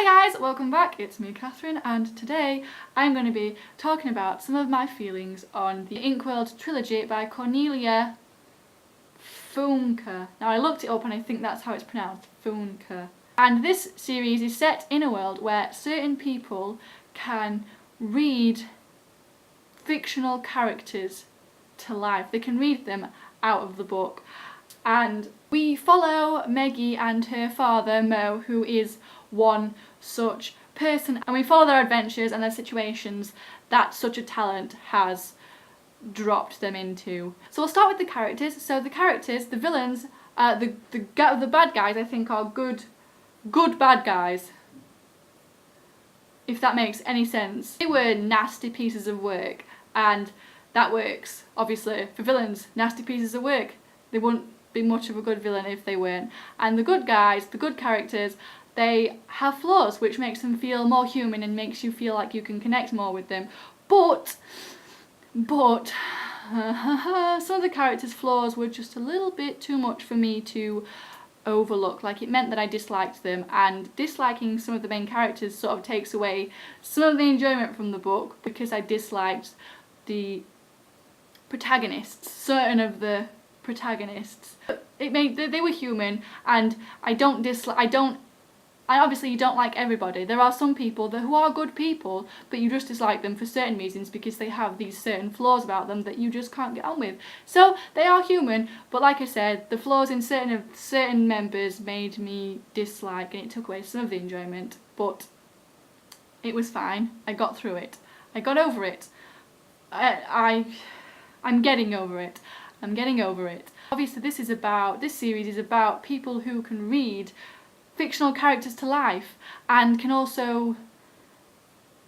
Hi guys, welcome back, it's me Catherine, and today I'm going to be talking about some of my feelings on the INKWORLD trilogy by Cornelia Funke. Now I looked it up and I think that's how it's pronounced, Funke. And this series is set in a world where certain people can read fictional characters to life. They can read them out of the book. And we follow Meggie and her father, Mo, who is one such person, and we follow their adventures and their situations that such a talent has dropped them into. So we'll start with the characters. So the characters, the villains, the bad guys, I think are good bad guys, if that makes any sense. They were nasty pieces of work, and that works, obviously, for villains. Nasty pieces of work. They wouldn't be much of a good villain if they weren't. And the good guys, the good characters, they have flaws, which makes them feel more human and makes you feel like you can connect more with them. But some of the characters' flaws were just a little bit too much for me to overlook. Like, it meant that I disliked them, and disliking some of the main characters sort of takes away some of the enjoyment from the book, because I disliked the protagonists, certain of the protagonists. It made they were human, and obviously you don't like everybody. There are some people who are good people, but you just dislike them for certain reasons because they have these certain flaws about them that you just can't get on with. So they are human, but like I said, the flaws in certain members made me dislike, and it took away some of the enjoyment. But it was fine. I got through it. I got over it. I'm getting over it. I'm getting over it. Obviously this series is about people who can read fictional characters to life and can also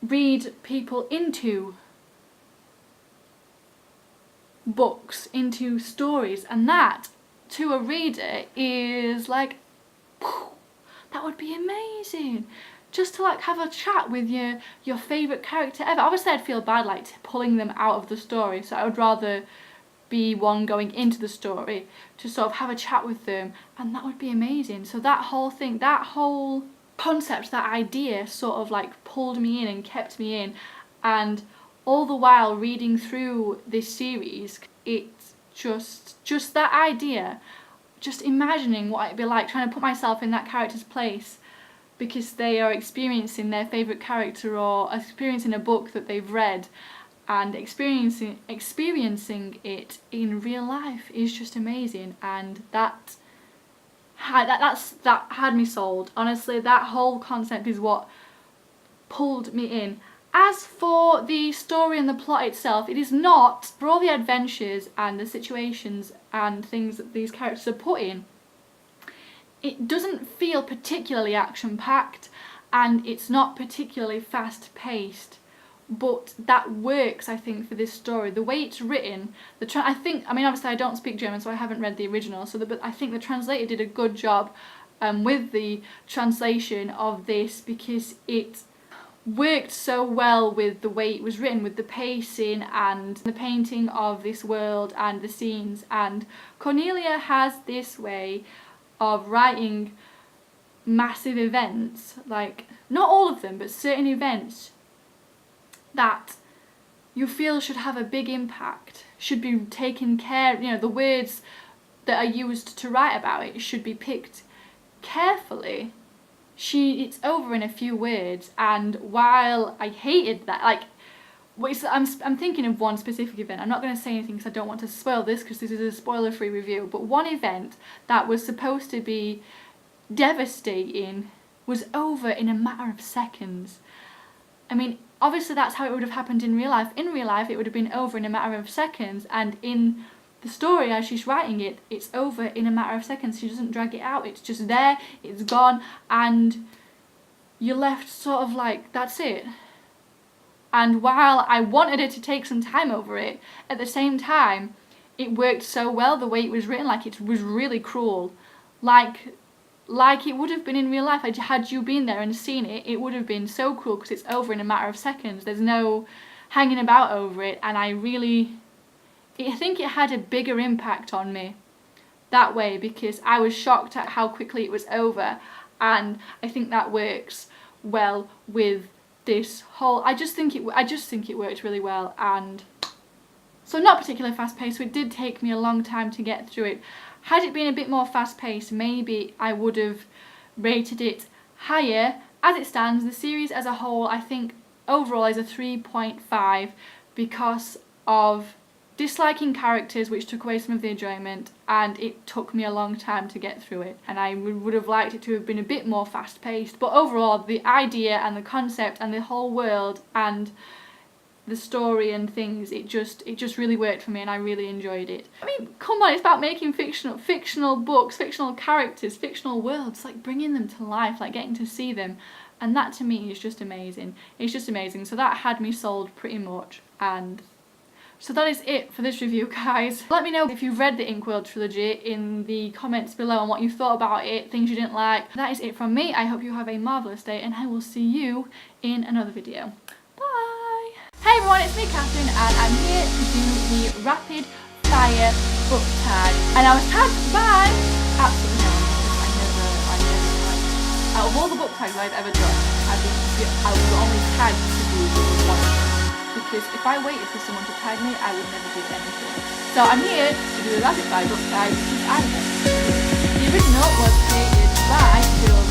read people into books, into stories, and that to a reader is like, that would be amazing. Just to like have a chat with your favourite character ever. Obviously I'd feel bad like pulling them out of the story, so I would rather be one going into the story to sort of have a chat with them, and that would be amazing. So that whole thing, that whole concept, that idea sort of like pulled me in and kept me in, and all the while reading through this series, it's just that idea, just imagining what it'd be like, trying to put myself in that character's place because they are experiencing their favourite character or experiencing a book that they've read, and experiencing it in real life is just amazing. And that had me sold. Honestly, that whole concept is what pulled me in. As for the story and the plot itself, it is not, for all the adventures and the situations and things that these characters are put in, it doesn't feel particularly action-packed, and it's not particularly fast-paced. But that works, I think, for this story. The way it's written, obviously I don't speak German, so I haven't read the original, but I think the translator did a good job with the translation of this, because it worked so well with the way it was written, with the pacing and the painting of this world and the scenes. And Cornelia has this way of writing massive events, like, not all of them, but certain events that you feel should have a big impact, should be taken care, the words that are used to write about it should be picked carefully. It's over in a few words, and while I hated that, like, I'm thinking of one specific event. I'm not going to say anything because I don't want to spoil this, because this is a spoiler-free review, but one event that was supposed to be devastating was over in a matter of seconds. I mean, obviously that's how it would have happened in real life. In real life it would have been over in a matter of seconds, and in the story as she's writing it, it's over in a matter of seconds. She doesn't drag it out, it's just there, it's gone, and you're left sort of like, that's it. And while I wanted her to take some time over it, at the same time it worked so well the way it was written. Like, it was really cruel, like it would have been in real life. Had you been there and seen it, it would have been so cruel, because it's over in a matter of seconds. There's no hanging about over it, and I think it had a bigger impact on me that way, because I was shocked at how quickly it was over, and I think that works well with this whole, I just think it worked really well. And so not particularly fast paced, so it did take me a long time to get through it. Had it been a bit more fast paced, maybe I would have rated it higher. As it stands, the series as a whole, I think overall is a 3.5 because of disliking characters, which took away some of the enjoyment, and it took me a long time to get through it, and I would have liked it to have been a bit more fast paced. But overall, the idea and the concept and the whole world and the story and things, it just really worked for me, and I really enjoyed it. I mean, come on, it's about making fictional books, fictional characters, fictional worlds, like bringing them to life, like getting to see them, and that to me is just amazing. It's just amazing. So that had me sold pretty much, and so that is it for this review, guys. Let me know if you've read the INKWORLD trilogy in the comments below and what you thought about it, things you didn't like. That is it from me. I hope you have a marvellous day, and I will see you in another video. Bye! Hey everyone, it's me, Catherine, and I'm here to do the rapid fire book tag. And I was tagged by absolutely no one, because I never like, out of all the book tags I've ever done, I was only tagged to do one. Because if I waited for someone to tag me, I would never do anything. So I'm here to do the rapid fire book tag because I know. The original was created by